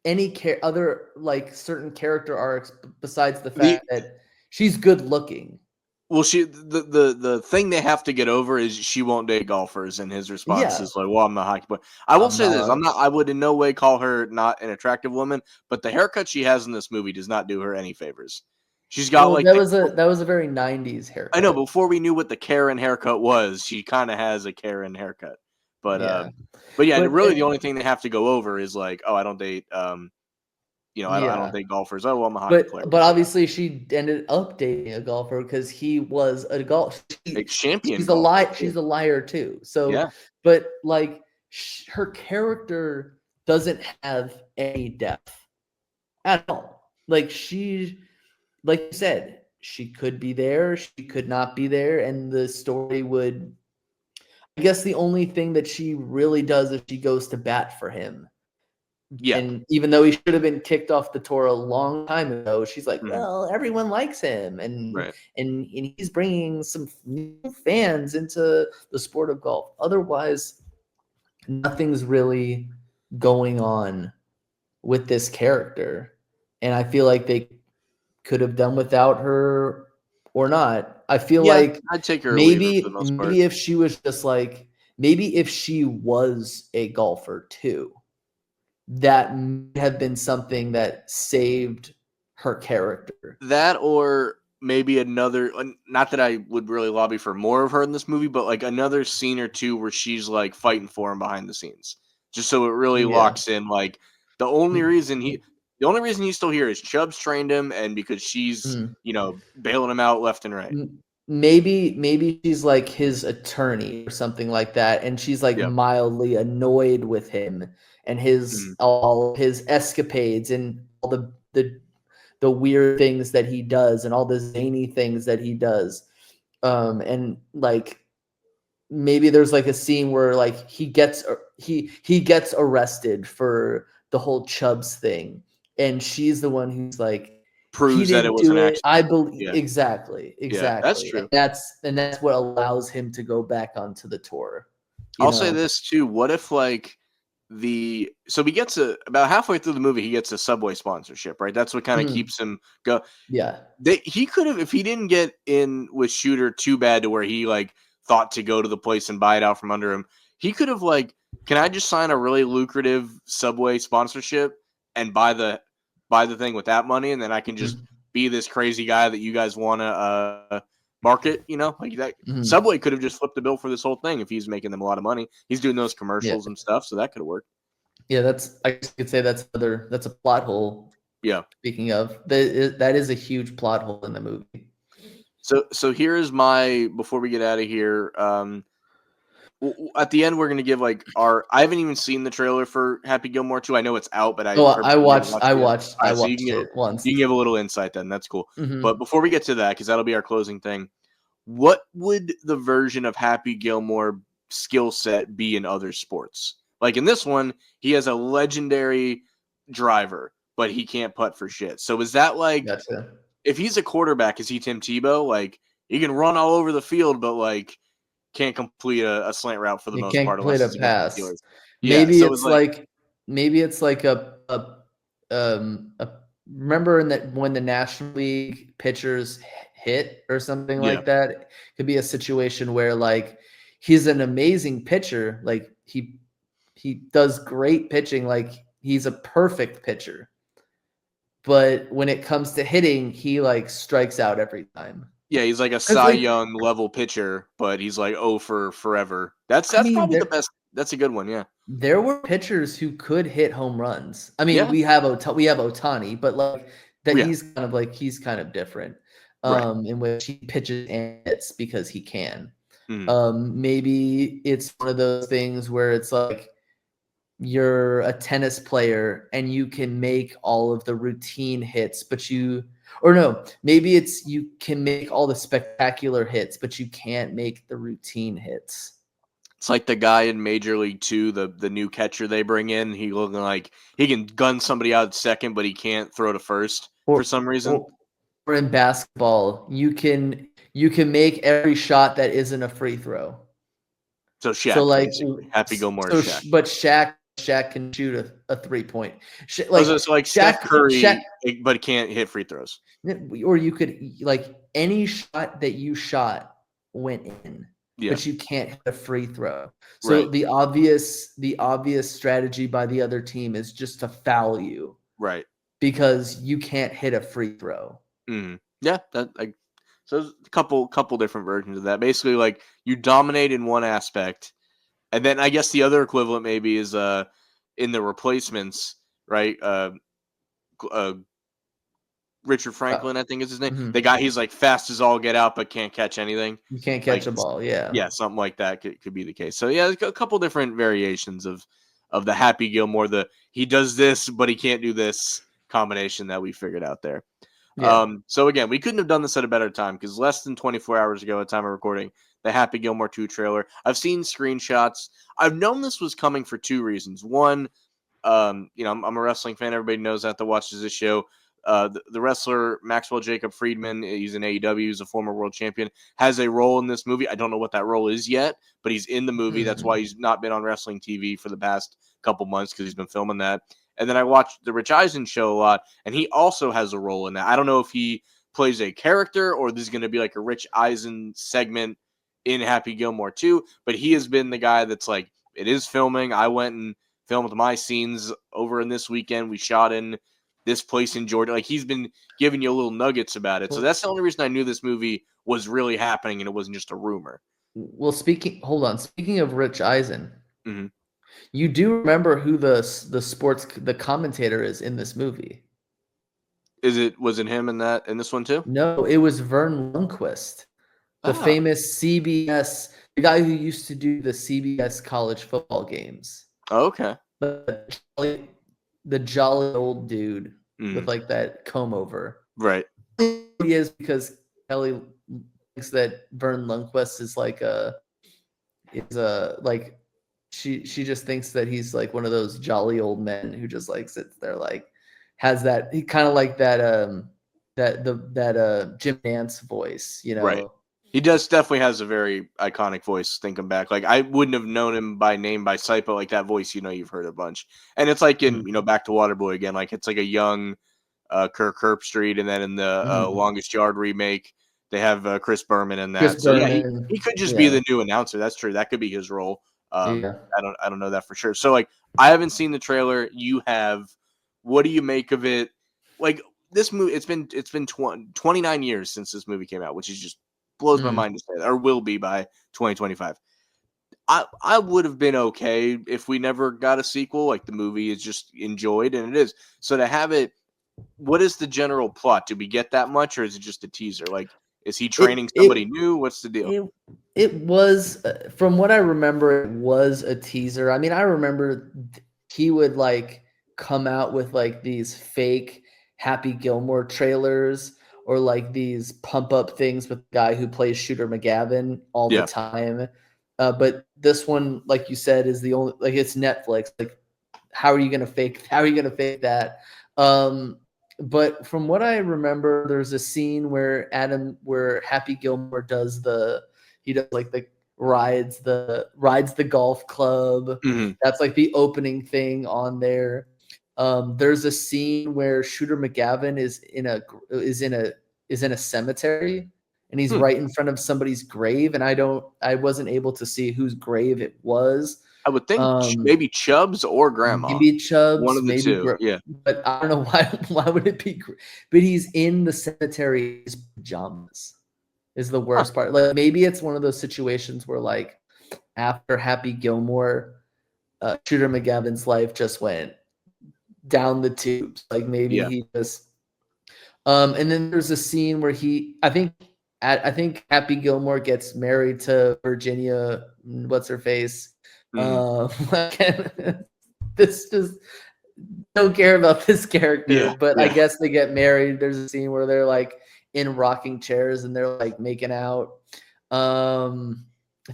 any other like certain character arcs besides the The fact that she's good looking. Well, the thing they have to get over is she won't date golfers, and his response Yeah, is like, "Well, I'm not hockey." But I will I'm say this: not. I would in no way call her not an attractive woman, but the haircut she has in this movie does not do her any favors. She's got Well, like the. that was a very '90s I know haircut. before we knew what the Karen haircut was, she kind of has a Karen haircut, but Yeah, but yeah, but really the only thing they have to go over is like, oh, I don't date I don't yeah, date golfers. Oh, well, I'm a hockey player. but obviously she ended up dating a golfer because he was a golf. A champion She's a golfer lie. too. She's a liar too. So, Yeah, but like her character doesn't have any depth at all. Like like you said, she could be there, she could not be there, and the story would. I guess the only thing that she really does is she goes to bat for him. yeah, And even though he should have been kicked off the tour a long time ago, she's like, hmm "Well, everyone likes him, and right. and he's bringing some new fans into the sport of golf. Otherwise, nothing's really going on with this character, and I feel like they could have done without her or not. I feel Yeah, like I'd take her or leave her for the most part. maybe if she was just like maybe if she was a golfer too, that may have been something that saved her character. That or maybe another not that I would really lobby for more of her in this movie, but like another scene or two where she's like fighting for him behind the scenes. Just so it really Yeah. locks in like the only reason he's still here is Chubb's trained him and because she's, Mm. bailing him out left and right. Maybe she's like his attorney or something like that, and she's like Yep. mildly annoyed with him and his Mhm. all his escapades and all the weird things that he does and all the zany things that he does. And like maybe there's like a scene where like he gets arrested for the whole Chubbs thing, and she's the one who's like, he Proves that it didn't was an do it. I accident. believe Yeah. exactly, Yeah, that's exactly. true. And that's what allows him to go back onto the tour. You I'll say know? this too. What if like he gets about halfway through the movie he gets a Subway sponsorship, right? That's what kind of Mm, keeps him go. yeah. He could have if he didn't get in with Shooter too bad to where he like thought to go to the place and buy it out from under him. He could have like, can I just sign a really lucrative Subway sponsorship and buy the thing with that money, and then I can just Mm, be this crazy guy that you guys want to market, like that. mhm. Subway could have just flipped the bill for this whole thing if he's making them a lot of money. He's doing those Yeah. commercials and stuff, so that could have worked. Yeah, I guess you could say that's a plot hole. Yeah. Speaking of, that is a huge plot hole in the movie. So here is my before we get out of here. At the end, we're gonna give like our. I haven't even seen the trailer for Happy Gilmore 2. I know it's out, but Oh, I've heard people haven't watched it yet. All I right, so you can watched give it once. you can give a little insight then. That's cool. But Mhm. before we get to that, because that'll be our closing thing, what would the version of Happy Gilmore skill set be in other sports? Like in this one, he has a legendary driver, but he can't putt for shit. So is that like Gotcha. if he's a quarterback, is he Tim Tebow? Like he can run all over the field, but like can't complete a slant route for the You most can't part complete unless a it's against the pass. Steelers. Yeah, so it's like Maybe it's like a remember in that when the National League pitchers hit or something yeah, like that? It could be a situation where like he's an amazing pitcher, like he does great pitching, like he's a perfect pitcher. But when it comes to hitting, he like strikes out every time. yeah, he's like a Because Cy like Young level pitcher, but he's like for forever. That's I that's mean, probably the best. That's a good one. Yeah, there were pitchers who could hit home runs. I mean, yeah, we have Otani, but like that yeah, he's kind of different. right. In which he pitches and hits because he can. Mhm. Maybe it's one of those things where it's like you're a tennis player and you can make all of the routine hits, but maybe it's you can make all the spectacular hits, but you can't make the routine hits. It's like the guy in Major League Two, the new catcher they bring in. He looking like he can gun somebody out at second, but he can't throw to first for some reason. Or in basketball, you can make every shot that isn't a free throw. So So Shaq, like, basically. Happy Gilmore is Shaq. but Shaq can shoot a 3-point. Like, so like Steph Curry, Shaq, but can't hit free throws. or you could like any shot that you shot went in, Yeah. but you can't hit a free throw. So Right. the obvious strategy by the other team is just to foul you, Right. because you can't hit a free throw. Yeah, that like so there's a couple different versions of that. Basically, like you dominate in one aspect, and then I guess the other equivalent maybe is in the replacements, right? Richard Franklin, I think is his name. Mhm. The guy, he's like fast as all get out, but can't catch anything. You can't Like, catch a ball, yeah. yeah, something like that could be the case. So yeah, a couple different variations of the Happy Gilmore. The he does this, but he can't do this combination that we figured out there. Yeah. So again, we couldn't have done this at a better time because less than 24 hours ago at time of recording, the Happy Gilmore 2 trailer. I've seen screenshots. I've known this was coming for two reasons. One, I'm a wrestling fan. Everybody knows that watches this show. The wrestler Maxwell Jacob Friedman, he's in AEW, he's a former world champion, has a role in this movie. I don't know what that role is yet, but he's in the movie. That's why he's not been on wrestling TV for the past couple months, because he's been filming that. And then I watched the Rich Eisen show a lot, and he also has a role in that. I don't know if he plays a character or this is going to be like a Rich Eisen segment in Happy Gilmore 2, but he has been the guy that's like, it is filming. I went and filmed my scenes over in this weekend. We shot in this place in Georgia. Like, he's been giving you little nuggets about it. So that's the only reason I knew this movie was really happening and it wasn't just a rumor. Well, speaking of Rich Eisen, Mhm. you do remember who the commentator is in this movie? Was it him in this one too? No, it was Vern Lundquist, the famous CBS, the guy who used to do the CBS college football games. Oh, okay. The jolly old dude with like that comb over. Right. He is, because Kelly thinks that Vern Lundquist is like she just thinks that he's like one of those jolly old men who just like sits there, like has that, he kind of like that Jim Nance voice, you know. Right. He definitely has a very iconic voice, thinking back. Like, I wouldn't have known him by name, by sight, but like that voice, you've heard a bunch. And it's like in, Back to Waterboy again, like it's like a young Kirk Herbstreit, and then in the Longest Yard remake, they have Chris Berman in that. Yeah, he could just be the new announcer. That's true. That could be his role. I don't know that for sure. So like, I haven't seen the trailer. You have. What do you make of it? Like, this movie, it's been 29 years since this movie came out, which is just blows my mind to say that, or will be by 2025. I would have been okay if we never got a sequel. Like, the movie is just enjoyed, and it is. So to have it, what is the general plot? Do we get that much, or is it just a teaser? Like, is he training somebody new? What's the deal? It was, from what I remember, it was a teaser. I mean, I remember he would like come out with like these fake Happy Gilmore trailers, or like these pump up things with the guy who plays Shooter McGavin all the time. But this one, like you said, is the only, like, it's Netflix. Like, how are you gonna fake that? But from what I remember, there's a scene where Happy Gilmore does rides the golf club. That's like the opening thing on there. There's a scene where Shooter McGavin is in a cemetery, and he's right in front of somebody's grave, and I wasn't able to see whose grave it was. I would think maybe Chubbs or Grandma. Maybe Chubbs, one of the two. Yeah, but I don't know why would it be? But he's in the cemetery in his pajamas. Is the worst part. Like, maybe it's one of those situations where, like, after Happy Gilmore, Shooter McGavin's life just went down the tubes. Like, maybe he just. And then there's a scene where I think Happy Gilmore gets married to Virginia. What's her face? this just don't care about this character. Yeah, But I yeah. guess they get married. There's a scene where they're like in rocking chairs and they're like making out. Um,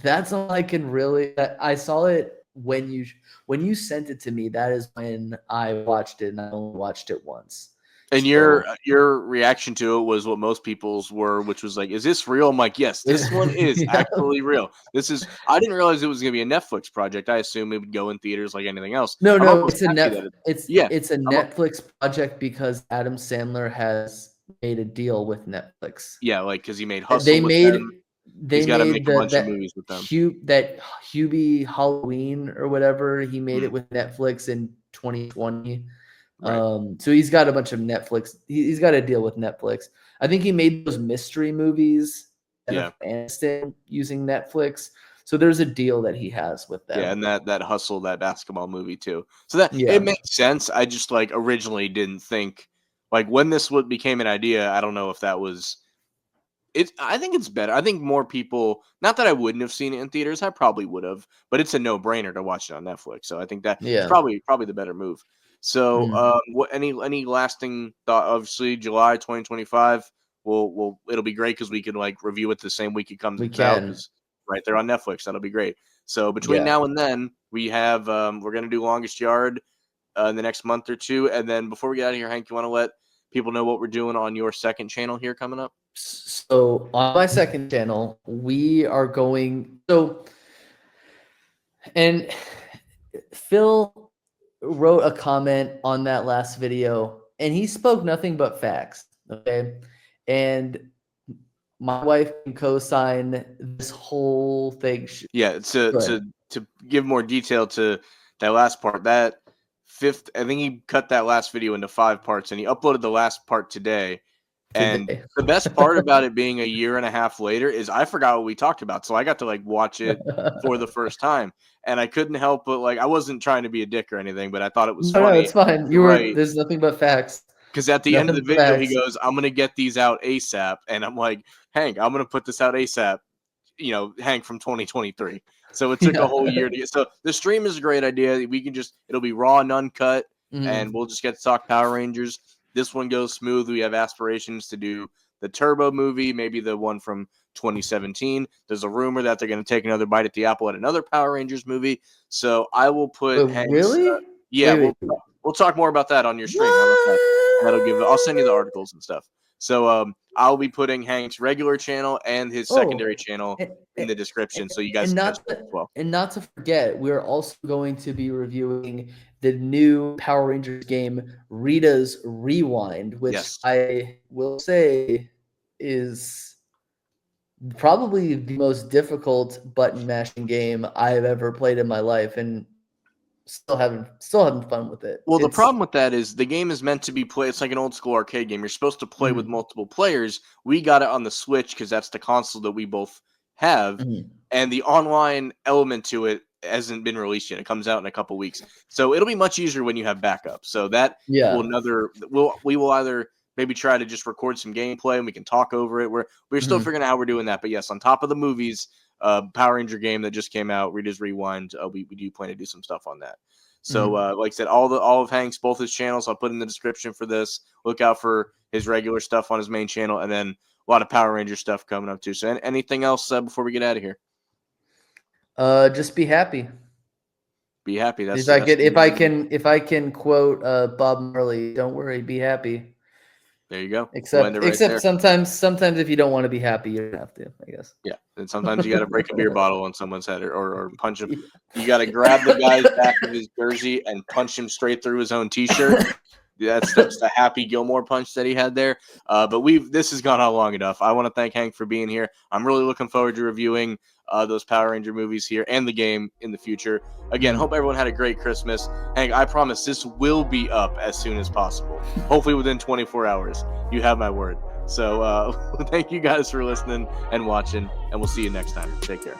that's all I can really. I saw it when you sent it to me. That is when I watched it, and I only watched it once. And So your reaction to it was what most people's were, which was like, "Is this real?" I'm like, "Yes, this one is yeah. actually real. This is." I didn't realize it was going to be a Netflix project. I assumed it would go in theaters like anything else. No, I'm no, almost happy that it. Yeah, it's a I'm. Netflix project because Adam Sandler has made a deal with Netflix. Yeah, like because he made They Hustle with made them. they He's got to made make a the bunch of movies with them. that Hubie Halloween or whatever. He made Mm, it with Netflix in 2020. right. So he's got a bunch of Netflix. He's got a deal with Netflix. I think he made those mystery movies and Yeah. Afghanistan using Netflix. So there's a deal that he has with Yeah, them. and that Hustle, that basketball movie too. So that it Yeah. makes sense. I just like originally didn't think like when this would became an idea. I don't know if that was it. I think it's better. I think more people. Not that I wouldn't have seen it in theaters. I probably would have, but it's a no brainer to watch it on Netflix. So I think that it's Yeah. probably the better move. So Mhm. what any lasting thought? Obviously, July 2025. We'll it'll be great because we can like review it the same week it comes We out can. because right there on Netflix. That'll be great. So between Yeah. now and then, we have we're gonna do Longest Yard in the next month or two, and then before we get out of here, Hank, you want to let people know what we're doing on your second channel here coming up? So on my second channel, we are going and Phil wrote a comment on that last video and he spoke nothing but facts. Okay. And my wife can co-sign this whole thing. Yeah, Go ahead. to give more detail to that last part, that fifth, I think he cut that last video into 5 parts, and he uploaded the last part today. And Today. the best part about it being a year and a half later is I forgot what we talked about, so I got to like watch it for the first time, and I couldn't help but like I wasn't trying to be a dick or anything, but I thought it was No, funny, it's fine. right? There's nothing but facts. Because at the end of Nothing the but video, he facts. goes, "I'm gonna get these out ASAP," and I'm like, "Hank, I'm gonna put this out ASAP." Hank from 2023. So it took a Yeah. whole year to get. So the stream is a great idea. We can just it'll be raw and uncut, and Mhm. we'll just get to talk Power Rangers. This one goes smooth. We have aspirations to do the Turbo movie, maybe the one from 2017. There's a rumor that they're going to take another bite at the apple at another Power Rangers movie. So I will put But Hank's. really? Yeah, Wait. we'll talk more about that on your stream. How about that? That'll give. I'll send you the What? articles and stuff. So I'll be putting Hank's regular channel and his secondary Oh, channel and, in the description, so you guys and can catch not that as well. not to forget, we're also going to be reviewing the new Power Rangers game, Rita's Rewind, which Yes. I will say is probably the most difficult button mashing game I've ever played in my life, and still having fun with it. Well, the It's problem with that is the game is meant to be played. It's like an old school arcade game. You're supposed to play with mhm, multiple players. We got it on the Switch because that's the console that we both have, mhm. and the online element to it hasn't been released yet. It comes out in a couple weeks, so it'll be much easier when you have backup. So that will Yeah. another. We will either maybe try to just record some gameplay and we can talk over it. We're still Mhm, figuring out how we're doing that, but yes, on top of the movies, Power Ranger game that just came out, Rita's Rewind. We do plan to do some stuff on that. So, mhm. like I said, all of Hank's both his channels I'll put in the description for this. Look out for his regular stuff on his main channel, and then a lot of Power Ranger stuff coming up too. So, anything else before we get out of here? Just be happy. Be happy. If That's I that's could, the name of the game. if I can quote Bob Marley, "Don't worry, be happy." There you go. We'll end Except, it right there. sometimes if you don't want to be happy, you don't have to. I guess. Yeah, and sometimes you got to break a beer bottle on someone's head or punch him. You got to grab the guy's back of his jersey and punch him straight through his own T-shirt. That's the happy Gilmore punch that he had there. But this has gone on long enough. I want to thank Hank for being here. I'm really looking forward to reviewing those Power Ranger movies here and the game in the future. Again, hope everyone had a great Christmas. Hank, I promise this will be up as soon as possible. Hopefully within 24 hours. You have my word. So thank you guys for listening and watching, and we'll see you next time. Take care.